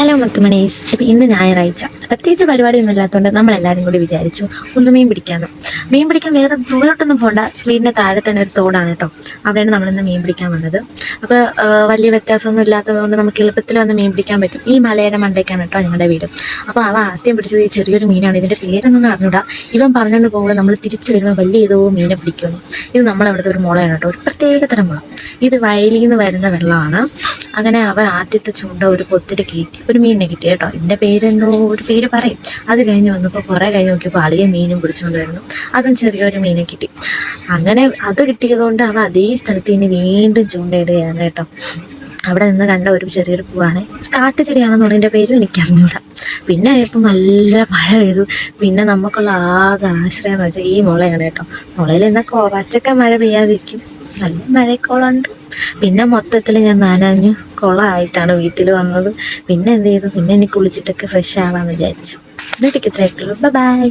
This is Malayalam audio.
ഹലോ മുത്തുമണീസ്. ഇപ്പം ഇന്ന് ഞായറാഴ്ച പ്രത്യേകിച്ച് പരിപാടിയൊന്നും ഇല്ലാത്തതുകൊണ്ട് നമ്മളെല്ലാവരും കൂടി വിചാരിച്ചു ഒന്ന് മീൻ പിടിക്കാമെന്ന്. മീൻ പിടിക്കാൻ വേറെ ദൂരോട്ടൊന്നും പോകണ്ട, വീടിൻ്റെ താഴെ തന്നെ ഒരു തോടാണ് കേട്ടോ. അവിടെയാണ് നമ്മളിന്ന് മീൻ പിടിക്കാൻ വന്നത്. അപ്പോൾ വലിയ വ്യത്യാസമൊന്നും ഇല്ലാത്തതുകൊണ്ട് നമുക്ക് എളുപ്പത്തിൽ വന്ന് മീൻ പിടിക്കാൻ പറ്റും. ഈ മലയുടെ മണ്ടയ്ക്കാണ് കേട്ടോ ഞങ്ങളുടെ വീട്. അപ്പോൾ അവ ആദ്യം പിടിച്ചത് ഈ ചെറിയൊരു മീനാണ്. ഇതിൻ്റെ പേരൊന്നും അറിഞ്ഞൂടാ. ഇവൻ പറഞ്ഞുകൊണ്ട് പോകുമ്പോൾ നമ്മൾ തിരിച്ച് വരുമ്പോൾ വലിയ ഏതോ മീനെ പിടിക്കുന്നു. ഇത് നമ്മളവിടുത്തെ ഒരു മുളയാണ് കേട്ടോ, ഒരു പ്രത്യേക തരം മുള. ഇത് വയലിൽ നിന്ന് വരുന്ന വെള്ളമാണ്. അങ്ങനെ അവ ആദ്യത്തെ ചൂണ്ട ഒരു പൊത്തിട്ട് കയറ്റി ഒരു മീനിനെ കിട്ടി കേട്ടോ. ഇതിൻ്റെ പേരെന്തോ ഒരു പേര് പറയും. അത് കഴിഞ്ഞ് വന്നപ്പോൾ കുറേ കഴിഞ്ഞ് നോക്കിയപ്പോൾ അളിയ മീനും പിടിച്ചുകൊണ്ട് വരുന്നു. അതും ചെറിയൊരു മീനെ കിട്ടി. അങ്ങനെ അത് കിട്ടിയതുകൊണ്ട് അവ അതേ സ്ഥലത്ത് ഇനി വീണ്ടും ചൂണ്ടയിടുകയാണ് കേട്ടോ. അവിടെ നിന്ന് കണ്ട ഒരു ചെറിയൊരു പൂവാണ്, കാട്ടുചെടിയാണെന്ന് പറയുന്നതിൻ്റെ പേരും എനിക്കറിഞ്ഞൂടാ. പിന്നെ ഇപ്പം നല്ല മഴ പെയ്തു. പിന്നെ നമുക്കുള്ള ആകെ ആശ്രയം എന്ന് വെച്ചാൽ ഈ മുളയാണ് കേട്ടോ. മുളയിൽ എന്നാൽ കുറച്ചൊക്കെ മഴ പെയ്യാതിരിക്കും, നല്ല മഴക്കോളുണ്ട്. പിന്നെ മൊത്തത്തിൽ ഞാൻ നനഞ്ഞു കുളമായിട്ടാണ് വീട്ടിൽ വന്നത്. പിന്നെ എന്ത് ചെയ്തു, പിന്നെ എനിക്ക് കുളിച്ചിട്ടൊക്കെ ഫ്രഷ് ആവാമെന്ന് വിചാരിച്ചു. എന്നിട്ടേക്ക് ബൈ.